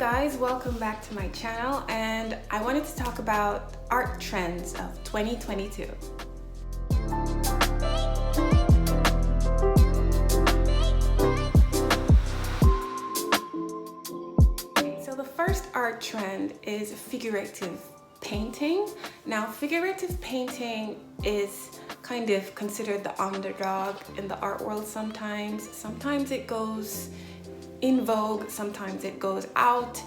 guys, welcome back to my channel, and I wanted to talk about art trends of 2022. So the first art trend is figurative painting. Now, figurative painting is kind of considered the underdog in the art world sometimes. Sometimes it goes in vogue, sometimes it goes out,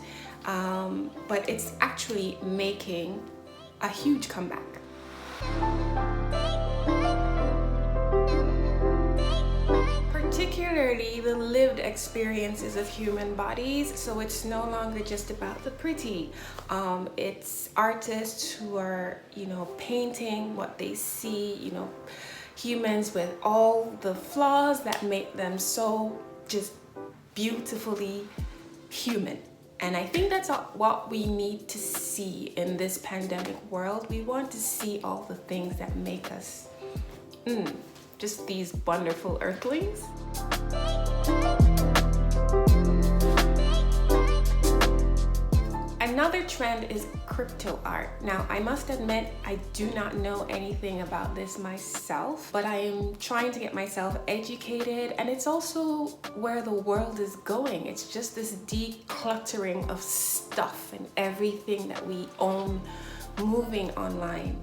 but it's actually making a huge comeback. Particularly the lived experiences of human bodies, so it's no longer just about the pretty. It's artists who are, painting what they see, humans with all the flaws that make them so just beautifully human. And I think that's what we need to see in this pandemic world. We want to see all the things that make us just these wonderful earthlings. Another trend is crypto art. Now, I must admit, I do not know anything about this myself, but I am trying to get myself educated, and it's also where the world is going. It's just this decluttering of stuff and everything that we own moving online.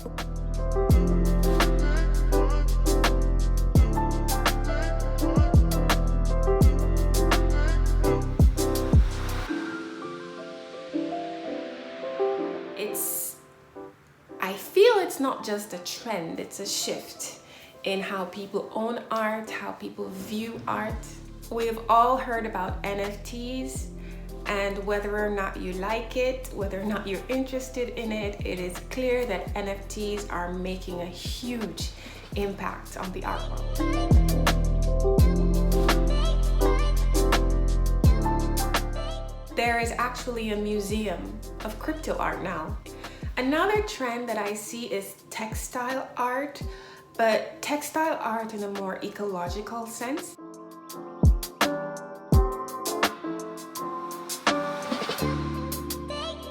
I feel it's not just a trend, it's a shift in how people own art, how people view art. We've all heard about NFTs, and whether or not you like it, whether or not you're interested in it, it is clear that NFTs are making a huge impact on the art world. There is actually a museum of crypto art now. Another trend that I see is textile art, but textile art in a more ecological sense.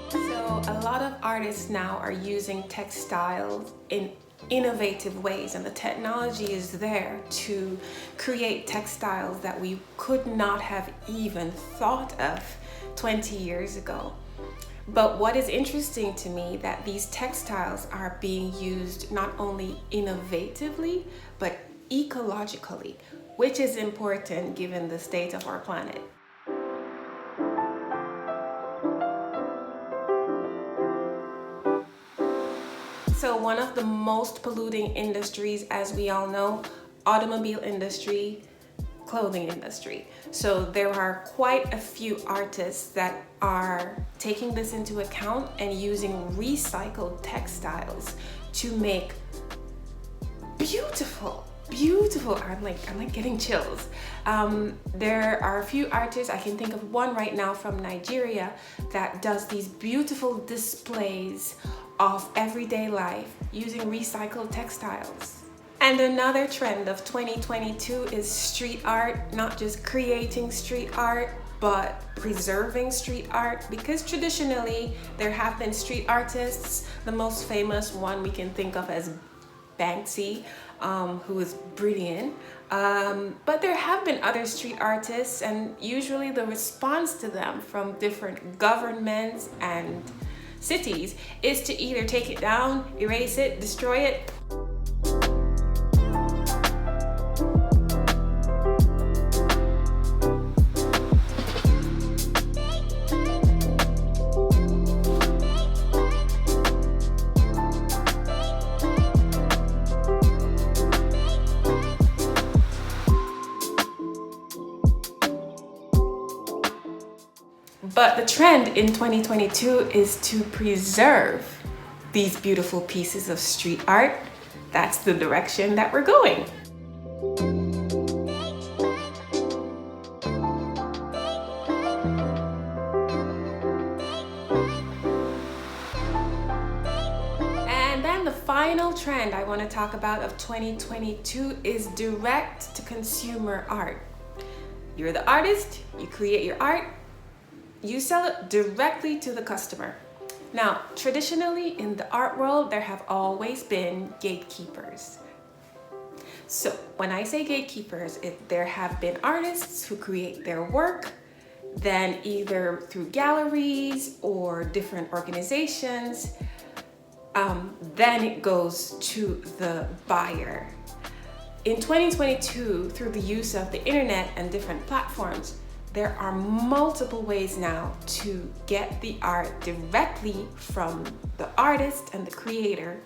So a lot of artists now are using textiles in innovative ways, and the technology is there to create textiles that we could not have even thought of 20 years ago. But what is interesting to me that these textiles are being used not only innovatively, but ecologically, which is important given the state of our planet. So one of the most polluting industries, as we all know, automobile industry, clothing industry. So there are quite a few artists that are taking this into account and using recycled textiles to make beautiful art. I'm like getting chills. There are a few artists, I can think of one right now from Nigeria that does these beautiful displays of everyday life using recycled textiles. And another trend of 2022 is street art, not just creating street art, but preserving street art, because traditionally there have been street artists. The most famous one we can think of as Banksy, who is brilliant. But there have been other street artists, and usually the response to them from different governments and cities is to either take it down, erase it, destroy it. But the trend in 2022 is to preserve these beautiful pieces of street art. That's the direction that we're going. And then the final trend I want to talk about of 2022 is direct to consumer art. You're the artist, you create your art, You sell it directly to the customer. Now, traditionally in the art world, there have always been gatekeepers. So when I say gatekeepers, there have been artists who create their work, then either through galleries or different organizations, then it goes to the buyer. In 2022, through the use of the internet and different platforms, there are multiple ways now to get the art directly from the artist and the creator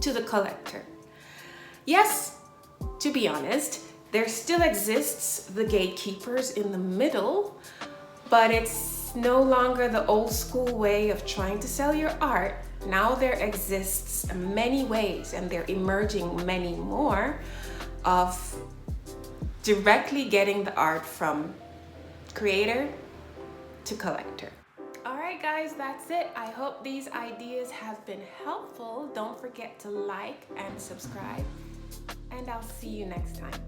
to the collector. Yes, to be honest, there still exists the gatekeepers in the middle, but it's no longer the old school way of trying to sell your art. Now there exists many ways, and they're emerging many more, of directly getting the art from creator to collector. All right, guys, that's it. I hope these ideas have been helpful. Don't forget to like and subscribe, and I'll see you next time.